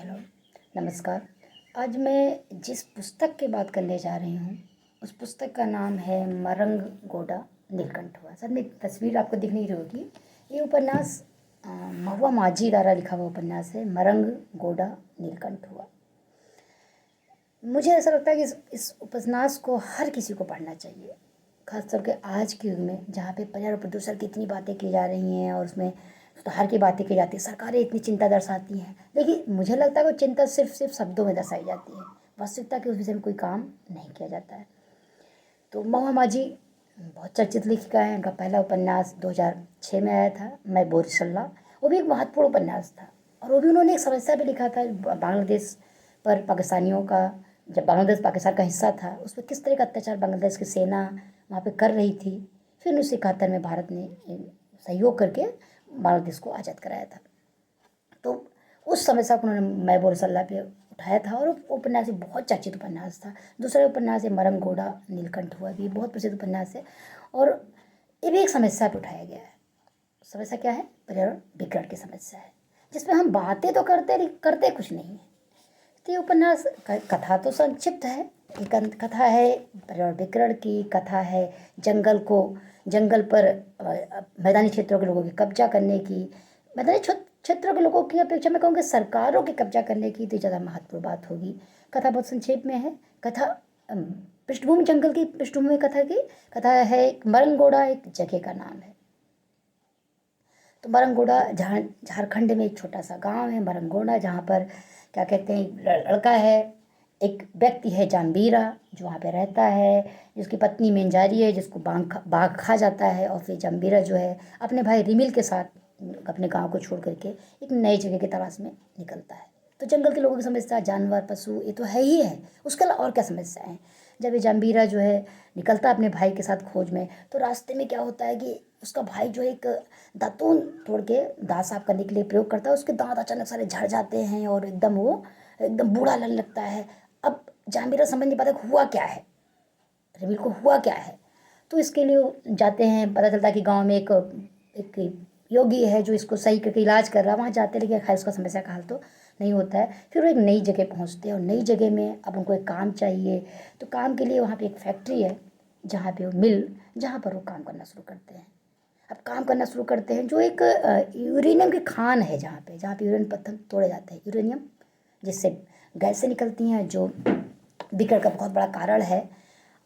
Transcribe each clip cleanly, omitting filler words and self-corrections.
Hello, नमस्कार। आज मैं जिस पुस्तक की बात करने जा रही हूँ, उस पुस्तक का नाम है मरंग गोडा नीलकंठ हुआ। सर में तस्वीर आपको दिख नहीं रही होगी। ये उपन्यास महुआ माझी द्वारा लिखा हुआ उपन्यास है, मरंग गोडा नीलकंठ हुआ। मुझे ऐसा लगता है कि इस उपन्यास को हर किसी को पढ़ना चाहिए, खास करके आज के युग में जहाँ पे पर्यावरण प्रदूषण की इतनी बातें की जा रही हैं और उसमें सुधार की बातें की जाती है। सरकारें इतनी चिंता दर्शाती हैं, लेकिन मुझे लगता है वो चिंता सिर्फ शब्दों में दर्शाई जाती है, वास्तविकता के उस विषय में कोई काम नहीं किया जाता है। तो महुआ माझी बहुत चर्चित लेखिका है। उनका पहला उपन्यास 2006 में आया था, मैं बोरिसल्ला। वो भी एक महत्वपूर्ण उपन्यास था और वो भी उन्होंने एक समस्या पे लिखा था, बांग्लादेश पर पाकिस्तानियों का, जब बांग्लादेश पाकिस्तान का हिस्सा था, उस पर किस तरह का अत्याचार बांग्लादेश की सेना वहाँ पे कर रही थी। फिर 1971 में भारत ने सहयोग करके बांग्लादेश को आज़ाद कराया था। तो उस समस्या को उन्होंने मैं बोरिसल्ला पे उठाया था और वो उपन्यास बहुत चर्चित उपन्यास था। दूसरा उपन्यास है मरंग गोडा नीलकंठ हुआ, भी बहुत प्रसिद्ध उपन्यास है और ये भी एक समस्या पे उठाया गया है। समस्या क्या है? पर्यावरण विकरण की समस्या है, जिसमें हम बातें तो करते कुछ नहीं है। तो ये उपन्यास कथा तो संक्षिप्त है। एक कथा है पर्यावरण विकरण की, कथा है जंगल पर मैदानी क्षेत्रों के लोगों की कब्जा करने की। मैदानी क्षेत्रों के लोगों की अपेक्षा मैं कहूँगी सरकारों की कब्जा करने की तो ज़्यादा महत्वपूर्ण बात होगी। कथा बहुत संक्षेप में है। कथा पृष्ठभूमि जंगल की पृष्ठभूमि कथा है। मरंगोड़ा एक जगह का नाम है। तो मरंगोड़ा झारखंड में एक छोटा सा गांव है मरंगोड़ा, जहाँ पर क्या कहते हैं, लड़का है, एक व्यक्ति है जाम्बीरा जो वहाँ पे रहता है, जिसकी पत्नी मेंजारी है, जिसको बाघ खा जाता है। और फिर जाम्बीरा जो है अपने भाई रिमिल के साथ अपने गांव को छोड़ करके एक नई जगह की तलाश में निकलता है। तो जंगल के लोगों की समस्या, जानवर पशु, ये तो है ही है, उसके अलावा और क्या समस्या है। जब ये जाम्बीरा जो है निकलता है अपने भाई के साथ खोज में, तो रास्ते में क्या होता है कि उसका भाई जो एक दातून तोड़ के दांत साफ करने के लिए प्रयोग करता है, उसके दांत अचानक सारे झड़ जाते हैं और एकदम बूढ़ा लगने लगता है। अब जाम्बीरा समझ नहीं पाता हुआ क्या है, रिमिल को हुआ क्या है। तो इसके लिए वो जाते हैं, पता चलता है कि गांव में एक योगी है जो इसको सही करके इलाज कर रहा है। वहाँ जाते हैं, लेकिन खैर उसका समस्या का हल तो नहीं होता है। फिर वो एक नई जगह पहुँचते हैं और नई जगह में अब उनको एक काम चाहिए। तो काम के लिए वहाँ पे एक फैक्ट्री है, जहाँ पे वो मिल, जहाँ पर वो काम करना शुरू करते हैं। अब काम करना शुरू करते हैं जो एक यूरेनियम की खान है, जहाँ पे यूरेनियम पत्थर तोड़े जाते हैं, यूरेनियम जिससे गैसें निकलती हैं, जो विकर्ण का बहुत बड़ा कारण है।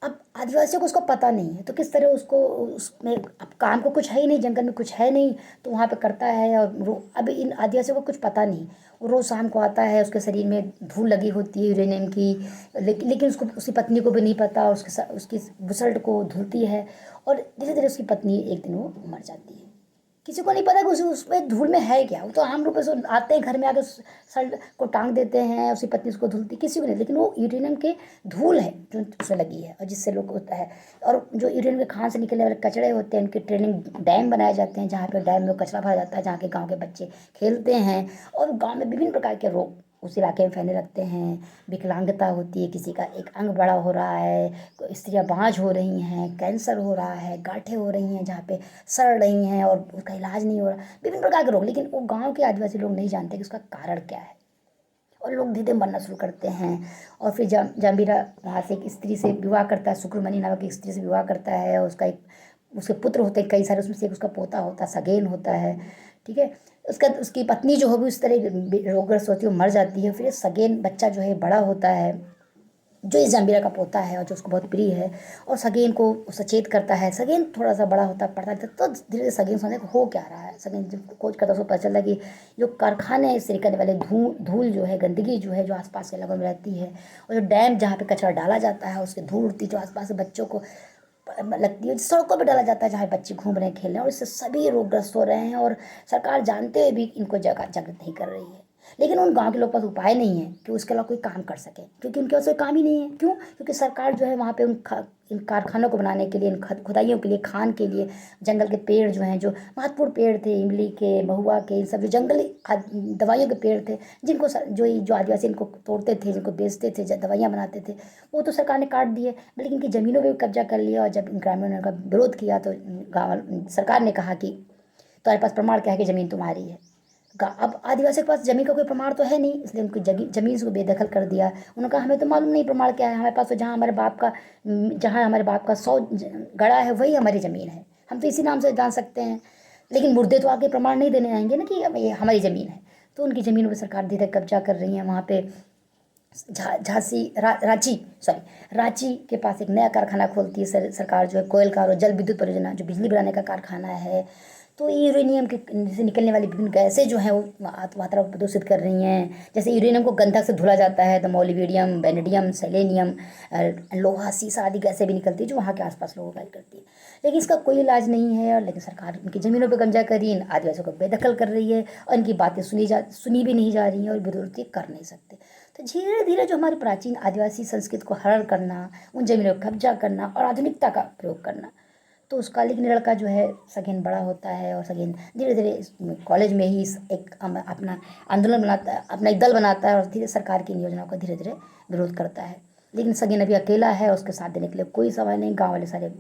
अब आदिवासियों को उसको पता नहीं है, तो किस तरह उसको उसमें, अब काम को कुछ है ही नहीं, जंगल में कुछ है नहीं, तो वहाँ पे करता है। और अब इन आदिवासियों को कुछ पता नहीं, वो रोज़ शाम को आता है, उसके शरीर में धूल लगी होती है यूरेनियम की, लेकिन उसको, उसकी पत्नी को भी नहीं पता, उसकी बुसल्ट को धुलती है और धीरे धीरे उसकी पत्नी एक दिन वो मर जाती है। किसी को नहीं पता कि उसमें धूल में है क्या। वो तो आम रूप से आते हैं घर में, आके सर को टांग देते हैं, उसकी पत्नी उसको धुलती, किसी को नहीं, लेकिन वो यूरेनियम के धूल है जो उसमें लगी है और जिससे लोग होता है। और जो यूरेनियम के खान से निकलने वाले कचरे होते हैं, उनके ट्रेनिंग डैम बनाए जाते हैं, जहाँ पे डैम में कचरा भरा जाता है, जहाँ के गाँव के बच्चे खेलते हैं। और गाँव में विभिन्न प्रकार के रोग उस इलाके में फैलने लगते हैं। विकलांगता होती है, किसी का एक अंग बड़ा हो रहा है, स्त्रियाँ बाँझ हो रही हैं, कैंसर हो रहा है, गांठें हो रही हैं जहाँ पे सड़ रही हैं और उसका इलाज नहीं हो रहा, विभिन्न प्रकार के रोग। लेकिन वो गांव के आदिवासी लोग नहीं जानते कि उसका कारण क्या है, और लोग धीरे मरना शुरू करते हैं। और फिर जाम्बीरा वहाँ से एक स्त्री से विवाह करता है, सुक्रमणि नामक एक स्त्री से विवाह करता है, और उसके पुत्र होते हैं कई सारे, उसमें से एक उसका पोता होता है, सगेन होता है, ठीक है। उसकी पत्नी जो होगी उस तरह रोगग्रस्त होती है, वो मर जाती है। फिर सगेन बच्चा जो है बड़ा होता है, जो इस जाम्बीरा का पोता है और जो उसको बहुत प्रिय है, और सगेन को सचेत करता है। सगेन थोड़ा सा बड़ा होता पड़ता है, तो धीरे धीरे सगेन समझने को हो क्या रहा है। सगेन जब खोज करता है उसको पता चलता है कि जो कारखाने से निकलने वाले धूल जो है, गंदगी जो है, जो आसपास के इलाकों में रहती है, और जो डैम जहाँ पे कचरा डाला जाता है उसकी धूल उड़ती जो आसपास के बच्चों को लगती है, सड़कों पर डाला जाता है जहाँ बच्चे घूम रहे हैं, खेल रहे हैं, और इससे सभी रोगग्रस्त हो रहे हैं। और सरकार जानते हुए भी इनको जागृत नहीं कर रही है। लेकिन उन गांव के लोग पास उपाय नहीं है कि उसके अलावा कोई काम कर सके, क्योंकि उनके पास कोई काम ही नहीं है। क्यों? क्योंकि सरकार जो है वहाँ पे इन कारखानों को बनाने के लिए, इन खुदाइयों के लिए, खान के लिए, जंगल के पेड़ जो हैं, जो महत्वपूर्ण पेड़ थे, इमली के, महुआ के, इन सब जो जंगली दवाइयों के पेड़ थे, जो आदिवासी इनको तोड़ते थे, जिनको बेचते थे, दवाइयाँ बनाते थे, वो तो सरकार ने काट दिए। लेकिन इनकी ज़मीनों पर भी कब्जा कर लिया। और जब ग्रामीणों ने का विरोध किया तो गाँव सरकार ने कहा कि तुम्हारे पास प्रमाण क्या है कि ज़मीन तुम्हारी है। अब आदिवासी के पास जमीन का कोई प्रमाण तो है नहीं, इसलिए उनकी जमीन को बेदखल कर दिया। उन्होंने कहा हमें तो मालूम नहीं प्रमाण क्या है, हमारे पास तो जहाँ हमारे बाप का 100 गड़ा है वही हमारी ज़मीन है, हम तो इसी नाम से जान सकते हैं। लेकिन मुर्दे तो आगे प्रमाण नहीं देने आएंगे ना कि अब ये हमारी ज़मीन है। तो उनकी ज़मीनों पर सरकार धीरे कब्जा कर रही है। वहाँ पे रांची के पास एक नया कारखाना खोलती है सरकार, जो है कोयल का और जल विद्युत परियोजना, जो बिजली बनाने का कारखाना है। तो ये यूरेनियम के से निकलने वाली विभिन्न गैसें जो हैं वो वातावरण को प्रदूषित कर रही हैं। जैसे यूरेनियम को गंधक से धुला जाता है तो मोलिब्डेनम, वेनेडियम, सेलेनियम, लोहा, सीसा आदि गैसें भी निकलती है जो वहाँ के आसपास लोगों को करती है। लेकिन इसका कोई इलाज नहीं है। और लेकिन सरकार इनकी ज़मीनों पर कब्जा करी, इन आदिवासियों को बेदखल कर रही है और इनकी बातें सुनी भी नहीं जा रही हैं और विरोध कर नहीं सकते। तो धीरे धीरे जो हमारी प्राचीन आदिवासी संस्कृति को हरण करना, उन जमीनों पर कब्जा करना और आधुनिकता का प्रयोग करना, तो उसका लेकिन लड़का जो है सगेन बड़ा होता है और सगेन धीरे धीरे कॉलेज में ही एक अपना आंदोलन बनाता है, अपना एक दल बनाता है और धीरे सरकार की इन योजनाओं का धीरे धीरे विरोध करता है। लेकिन सगेन अभी अकेला है, उसके साथ देने के लिए कोई समय नहीं, गाँव वाले सारे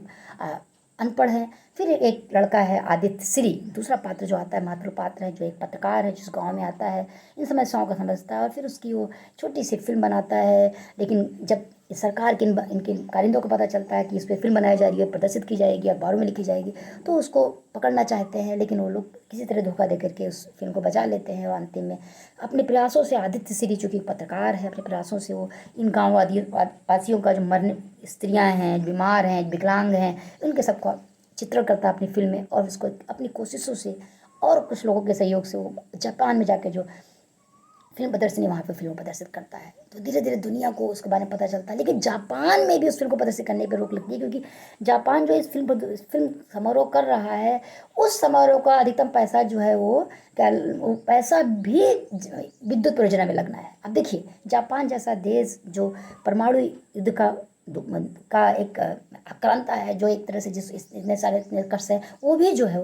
अनपढ़ हैं। फिर एक लड़का है आदित्य श्री, दूसरा पात्र जो आता है मातृ पात्र है, जो एक पत्रकार है जिस गांव में आता है, इन समस्याओं को समझता है और फिर उसकी वो छोटी सी फिल्म बनाता है। लेकिन जब सरकार के इनके कारिंदों को पता चलता है कि इस पर फिल्म बनाई जा रही है, प्रदर्शित की जाएगी, अखबारों में लिखी जाएगी, तो उसको पकड़ना चाहते हैं। लेकिन वो लोग किसी तरह धोखा दे करके उस फिल्म को बचा लेते हैं और अंतिम में अपने प्रयासों से आदित्य श्री, जो कि पत्रकार है, अपने प्रयासों से वो इन गाँव वासियों का जो मरने, स्त्रियाँ हैं, बीमार हैं, विकलांग हैं, उनके सबका चित्रण करता है अपनी फिल्म में और उसको अपनी कोशिशों से और कुछ लोगों के सहयोग से वो जापान में जाके जो फिल्म प्रदर्शनी, वहाँ पे फिल्म प्रदर्शित करता है। तो धीरे धीरे दुनिया को उसके बारे में पता चलता है। लेकिन जापान में भी उस फिल्म को प्रदर्शित करने पर रोक लगती है, क्योंकि जापान जो इस फिल्म समारोह कर रहा है, उस समारोह का अधिकतम पैसा जो है वो पैसा भी विद्युत परियोजना में लगना है। अब देखिए, जापान जैसा देश जो परमाणु युद्ध का एक आक्रांता है, जो एक तरह से जिस इतने सारे निष्कर्ष है, वो भी जो है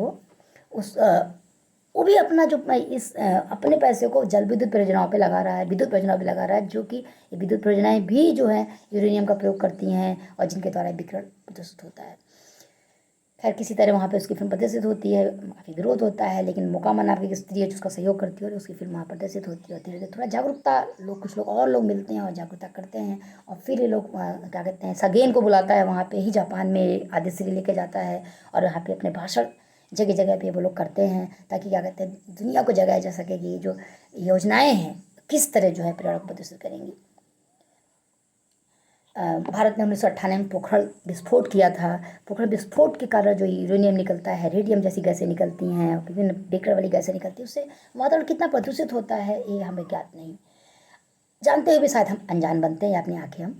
वो भी अपना जो अपने पैसे को जल विद्युत परियोजनाओं पे लगा रहा है, विद्युत परियोजनाओं पे लगा रहा है, जो कि ये विद्युत परियोजनाएं भी जो है यूरेनियम का प्रयोग करती हैं और जिनके द्वारा विकिरण प्रदर्शित होता है। खैर, किसी तरह वहाँ पे उसकी फिल्म प्रदर्शित होती है, काफ़ी विरोध होता है, लेकिन मौकामा नाम की एक स्त्री है जो उसका सहयोग करती है और उसकी फिल्म वहाँ प्रदर्शित होती है। धीरे धीरे थोड़ा जागरूकता, कुछ लोग और लोग मिलते हैं और जागरूकता करते हैं और फिर ये लोग क्या कहते हैं, सगेन को बुलाता है वहाँ पे ही, जापान में आदिश्री लेके जाता है और यहाँ पे अपने भाषण जगह जगह पे वो लोग करते हैं, ताकि क्या कहते हैं, दुनिया को जगाया जा सके कि जो योजनाएँ हैं किस तरह जो है पर्यावरण को प्रदूषित करेंगी। भारत ने 1998 में पोखरण विस्फोट किया था। पोखरण विस्फोट के कारण जो यूरेनियम निकलता है, रेडियम जैसी गैसें निकलती हैं, विभिन्न बेकर वाली गैसें निकलती हैं, उससे वातावरण कितना प्रदूषित होता है ये हमें ज्ञात नहीं। जानते हुए भी शायद हम अनजान बनते हैं या अपनी आंखें हम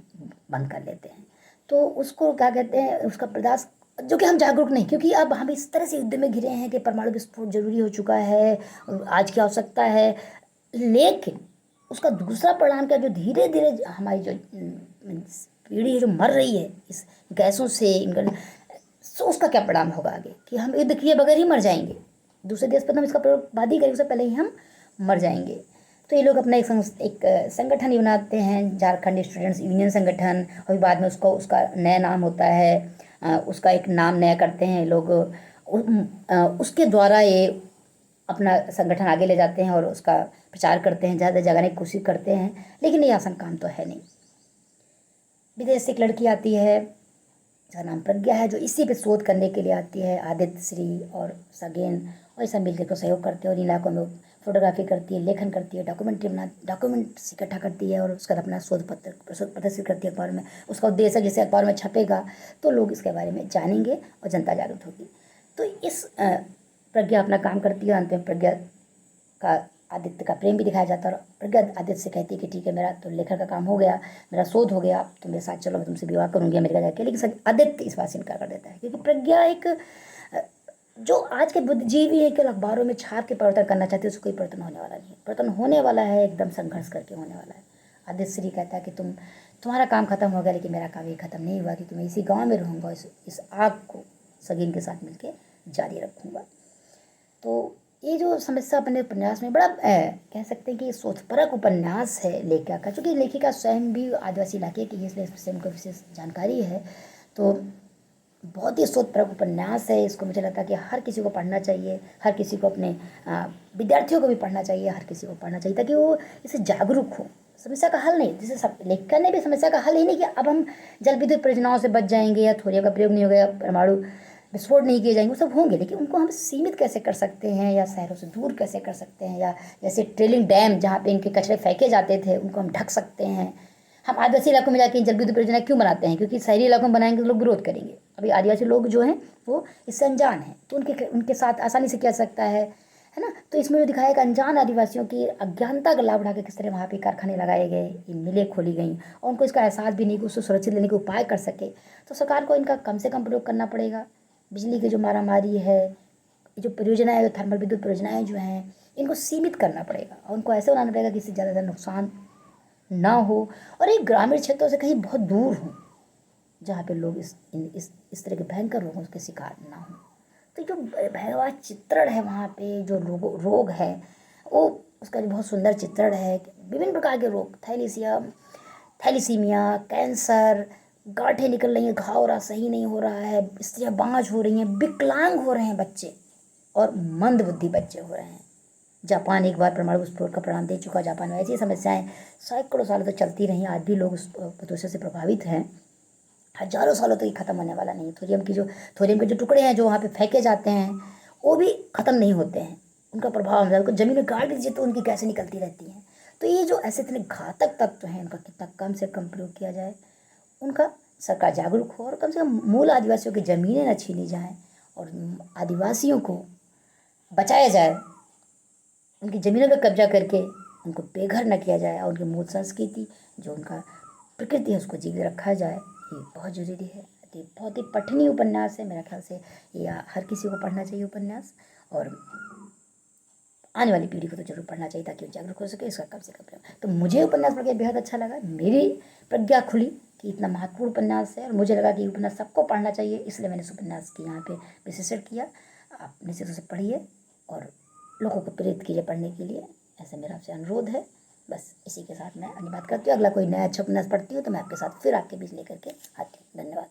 बंद कर लेते हैं। तो उसको क्या कहते हैं, उसका बर्दाश्त, जो कि हम जागरूक नहीं, क्योंकि अब हम इस तरह से युद्ध में घिरे हैं कि परमाणु विस्फोट जरूरी हो चुका है, आज की आवश्यकता है। लेकिन उसका दूसरा परिणाम क्या, जो धीरे धीरे हमारी जो पीढ़ी है जो मर रही है इस गैसों से, सो उसका क्या परिणाम होगा आगे, कि हम युद्ध किए बगैर ही मर जाएंगे। दूसरे देश पर हम इसका प्रयोग बाद ही करेंगे, उससे पहले ही हम मर जाएंगे। तो ये लोग अपना एक संगठन ही बनाते हैं, झारखंड स्टूडेंट्स यूनियन संगठन, और बाद में उसका नया नाम होता है, उसका एक नाम नया करते हैं लोग, उसके द्वारा ये अपना संगठन आगे ले जाते हैं और उसका प्रचार करते हैं, ज़्यादा जगाने की कोशिश करते हैं। लेकिन ये आसान काम तो है नहीं। विदेश से एक लड़की आती है जिसका नाम प्रज्ञा है, जो इसी पे शोध करने के लिए आती है। आदित्य श्री और सगेन और ये सब मिलकर को सहयोग करते हैं और इलाकों में फोटोग्राफी करती है, लेखन करती है, डॉक्यूमेंट्स इकट्ठा करती है और उसका अपना शोध पत्र प्रदर्शित करती है अखबार में। उसका उद्देश्य जैसे अखबार में छपेगा तो लोग इसके बारे में जानेंगे और जनता जागरूक होगी। तो इस प्रज्ञा अपना काम करती है। अंत में प्रज्ञा का आदित्य का प्रेम भी दिखाया जाता है और प्रज्ञा आदित्य से कहती है कि ठीक है, मेरा तो लेखन का काम हो गया, मेरा शोध हो गया, तुम मेरे साथ चलो, मैं तुमसे विवाह करूँगी अमेरिका जाके। लेकिन आदित्य इस बात से इनकार कर देता है, क्योंकि प्रज्ञा एक जो आज के बुद्धिजीवी है, केवल अखबारों में छाप के परिवर्तन करना चाहते हैं, उसको कोई परिवर्तन होने वाला नहीं है। परिवर्तन होने वाला है एकदम संघर्ष करके होने वाला है। आदित्य श्री कहता है कि तुम्हारा काम खत्म हो गया, लेकिन मेरा काम ये खत्म नहीं हुआ, कि मैं इसी गाँव में रहूँगा, इस आग को सगीन के साथ मिलकर जारी रखूँगा। तो ये जो समस्या अपने उपन्यास में बड़ा कह सकते हैं कि सोचपरक उपन्यास है लेखिका का, चूँकि लेखिका स्वयं भी आदिवासी इलाके की है, इसलिए इससे उनको विशेष जानकारी है। तो बहुत ही शोधप्रद उपन्यास है। इसको मुझे लगता है कि हर किसी को पढ़ना चाहिए, हर किसी को अपने विद्यार्थियों को भी पढ़ना चाहिए, हर किसी को पढ़ना चाहिए ताकि वो इससे जागरूक हो। समस्या का हल नहीं, जैसे सब लेखक ने भी समस्या का हल ही नहीं किया अब हम जल विद्युत परियोजनाओं से बच जाएंगे या थोरिया का प्रयोग नहीं होगा या परमाणु विस्फोट नहीं किए जाएंगे, वो सब होंगे, लेकिन उनको हम सीमित कैसे कर सकते हैं या शहरों से दूर कैसे कर सकते हैं, या जैसे ट्रेलिंग डैम जहाँ पे इनके कचरे फेंके जाते थे उनको हम ढक सकते हैं। हम आदिवासी इलाकों में जाके जल विद्युत परियोजना क्यों बनाते हैं? क्योंकि शहरी इलाकों में बनाएंगे तो लोग विरोध करेंगे। अभी आदिवासी लोग जो हैं वो इससे अनजान हैं, तो उनके उनके साथ आसानी से किया जा सकता है ना। तो इसमें जो दिखाया कि अनजान आदिवासियों की अज्ञानता का लाभ उठा के किस तरह वहाँ पे कारखाने लगाए गए, ये मिलें खोली गई और उनको इसका एहसास भी नहीं कि उसको सुरक्षित लेने के उपाय कर सके। तो सरकार को इनका कम से कम प्रयोग करना पड़ेगा। बिजली की जो मारामारी है, जो परियोजनाएं, जो थर्मल विद्युत परियोजनाएं जो हैं, इनको सीमित करना पड़ेगा और उनको ऐसे बनाना पड़ेगा कि इससे ज़्यादा नुकसान ना हो और एक ग्रामीण क्षेत्रों से कहीं बहुत दूर हो जहाँ पे लोग इस तरह के भयंकर रोगों के शिकार ना हो। तो जो भयावह चित्रण है वहाँ पे, जो रोग है वो उसका जो बहुत सुंदर चित्रण है। विभिन्न प्रकार के रोग, थैलीसीमिया, कैंसर, गांठें निकल रही हैं, घाव हो रहा सही नहीं हो रहा है, स्त्रियाँ बांझ हो रही हैं, विकलांग हो रहे हैं बच्चे और मंद बुद्धि बच्चे हो रहे हैं। जापान एक बार परमाणु विस्फोट का परिणाम दे चुका। जापान में ऐसी समस्याएं सैकड़ों सालों तक चलती रही, आज भी लोग उस प्रदूषण से प्रभावित हैं। हजारों सालों तक ये खत्म होने वाला नहीं। थोरियम के जो टुकड़े हैं जो वहाँ पे फेंके जाते हैं वो भी खत्म नहीं होते हैं, उनका प्रभाव है। उनको जमीन में गाड़ दीजिए तो उनकी गैसें निकलती रहती हैं। तो ये जो ऐसे इतने घातक तत्व हैं उनका कितना कम से कम प्रयोग किया जाए, उनका सरकार जागरूक हो और कम से कम मूल आदिवासियों की ज़मीनें न छीनी जाएँ और आदिवासियों को बचाया जाए, उनकी ज़मीनों पर कब्जा करके उनको बेघर न किया जाए और उनकी मूल संस्कृति जो उनका प्रकृति है उसको जीवित रखा जाए, ये बहुत ज़रूरी है। ये बहुत ही पठनीय उपन्यास है, मेरा ख्याल से ये हर किसी को पढ़ना चाहिए उपन्यास, और आने वाली पीढ़ी को तो जरूर पढ़ना चाहिए ताकि वो जागरूक हो सके, इसका कम से कम प्रयोग। तो मुझे उपन्यास पढ़ के बेहद अच्छा लगा, मेरी प्रज्ञा खुली कि इतना महत्वपूर्ण उपन्यास है और मुझे लगा कि उपन्यास सबको पढ़ना चाहिए, इसलिए मैंने इस उपन्यास की यहाँ पे विशेषण किया। आप निश्चित रूप से पढ़िए और लोगों को प्रेरित कीजिए पढ़ने के लिए, ऐसा मेरा आपसे अनुरोध है। बस इसी के साथ मैं अन्य बात करती हूँ। अगला कोई नया अच्छा उपन्यास पढ़ती हूँ तो मैं आपके साथ फिर आपके बीच लेकर के आती हूँ। धन्यवाद।